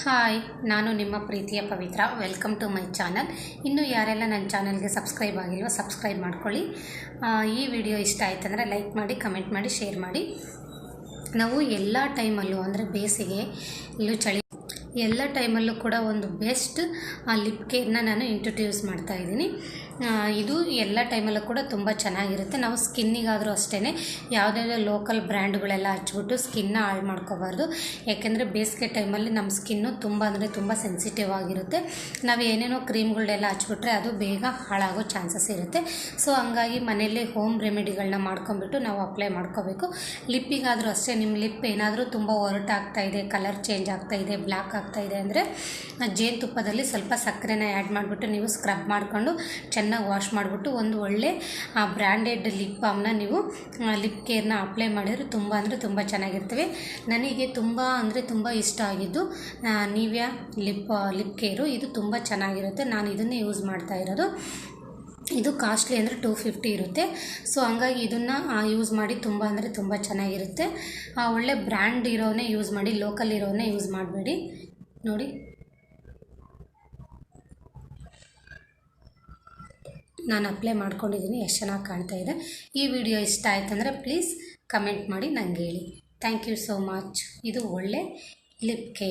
Hi, ನಾನು ನಿಮ್ಮ ಪ್ರೀತಿಯ Pavitra. Welcome to my channel. ಇನ್ನೂ ಯಾರೆಲ್ಲ ನನ್ನ ಚಾನಲ್ಗೆ ಸಬ್ಸ್ಕ್ರೈಬ್ ಆಗಿಲ್ವೋ ಸಬ್ಸ್ಕ್ರೈಬ್ ಮಾಡ್ಕೊಳ್ಳಿ. ಈ ವಿಡಿಯೋ ಇಷ್ಟ ಆಯ್ತಂದರೆ ಲೈಕ್ ಮಾಡಿ, ಕಮೆಂಟ್ ಮಾಡಿ, ಶೇರ್ ಮಾಡಿ. ನಾವು ಎಲ್ಲ ಟೈಮಲ್ಲೂ ಅಂದರೆ ಬೇಸಿಗೆ ಇಲ್ಲೂ ಚಳಿ ಎಲ್ಲ ಟೈಮಲ್ಲೂ ಕೂಡ ಒಂದು ಬೆಸ್ಟ್ ಲಿಪ್ ಕೇರ್ನ ನಾನು ಇಂಟ್ರೊಡ್ಯೂಸ್ ಮಾಡ್ತಾಯಿದ್ದೀನಿ. ಇದು ಎಲ್ಲ ಟೈಮಲ್ಲೂ ಕೂಡ ತುಂಬ ಚೆನ್ನಾಗಿರುತ್ತೆ. ನಾವು ಸ್ಕಿನ್ನಿಗಾದರೂ ಅಷ್ಟೇ ಯಾವುದೇ ಲೋಕಲ್ ಬ್ರ್ಯಾಂಡ್ಗಳೆಲ್ಲ ಹಚ್ಬಿಟ್ಟು ಸ್ಕಿನ್ನ ಹಾಳು ಮಾಡ್ಕೋಬಾರ್ದು. ಯಾಕೆಂದರೆ ಬೇಸಿಗೆ ಟೈಮಲ್ಲಿ ನಮ್ಮ ಸ್ಕಿನ್ನು ತುಂಬ ಅಂದರೆ ತುಂಬ ಸೆನ್ಸಿಟಿವ್ ಆಗಿರುತ್ತೆ. ನಾವು ಏನೇನೋ ಕ್ರೀಮ್ಗಳನ್ನೆಲ್ಲ ಹಚ್ಬಿಟ್ರೆ ಅದು ಬೇಗ ಹಾಳಾಗೋ ಚಾನ್ಸಸ್ ಇರುತ್ತೆ. ಸೊ ಹಂಗಾಗಿ ಮನೆಯಲ್ಲೇ ಹೋಮ್ ರೆಮಿಡಿಗಳನ್ನ ಮಾಡ್ಕೊಂಬಿಟ್ಟು ನಾವು ಅಪ್ಲೈ ಮಾಡ್ಕೋಬೇಕು. ಲಿಪ್ಪಿಗಾದರೂ ಅಷ್ಟೇ, ನಿಮ್ಮ ಲಿಪ್ ಏನಾದರೂ ತುಂಬ ಒರಟಾಗ್ತಾಯಿದೆ, ಕಲರ್ ಚೇಂಜ್ ಆಗ್ತಾಯಿದೆ, ಬ್ಲ್ಯಾಕ್ ಆಗ್ತಾಯಿದೆ ಅಂದರೆ ಜೇನುತುಪ್ಪದಲ್ಲಿ ಸ್ವಲ್ಪ ಸಕ್ಕರೆನ ಆ್ಯಡ್ ಮಾಡಿಬಿಟ್ಟು ನೀವು ಸ್ಕ್ರಬ್ ಮಾಡಿಕೊಂಡು ಚೆನ್ನಾಗಿ ವಾಶ್ ಮಾಡಿಬಿಟ್ಟು ಒಂದು ಒಳ್ಳೆ ಬ್ರ್ಯಾಂಡೆಡ್ ಲಿಪ್ ಬಾಮ್ನ ನೀವು ಲಿಪ್ ಕೇರ್ನ ಅಪ್ಲೈ ಮಾಡಿದರೆ ತುಂಬ ಅಂದರೆ ತುಂಬ ಚೆನ್ನಾಗಿರ್ತವೆ. ನನಗೆ ತುಂಬ ಅಂದರೆ ತುಂಬ ಇಷ್ಟ ಆಗಿದ್ದು ನಿವಿಯಾ ಲಿಪ್ ಕೇರು. ಇದು ತುಂಬ ಚೆನ್ನಾಗಿರುತ್ತೆ. ನಾನು ಇದನ್ನೇ ಯೂಸ್ ಮಾಡ್ತಾ ಇರೋದು. ಇದು ಕಾಸ್ಟ್ಲಿ ಅಂದರೆ 250 ಇರುತ್ತೆ. ಸೊ ಹಂಗಾಗಿ ಇದನ್ನು ಯೂಸ್ ಮಾಡಿ ತುಂಬ ಅಂದರೆ ತುಂಬ ಚೆನ್ನಾಗಿರುತ್ತೆ. ಒಳ್ಳೆ ಬ್ರ್ಯಾಂಡ್ ಇರೋನೇ ಯೂಸ್ ಮಾಡಿ, ಲೋಕಲ್ ಇರೋನೇ ಯೂಸ್ ಮಾಡಬೇಡಿ. ನೋಡಿ, ನಾನು ಅಪ್ಲೈ ಮಾಡ್ಕೊಂಡಿದ್ದೀನಿ, ಎಷ್ಟು ಚೆನ್ನಾಗಿ ಕಾಣ್ತಾ ಇದೆ. ಈ ವಿಡಿಯೋ ಇಷ್ಟ ಆಯ್ತಂದರೆ ಪ್ಲೀಸ್ ಕಮೆಂಟ್ ಮಾಡಿ ನನಗೆ ಹೇಳಿ. Thank you so much. ಇದು ಒಳ್ಳೆ ಲಿಪ್ ಕೇರ್.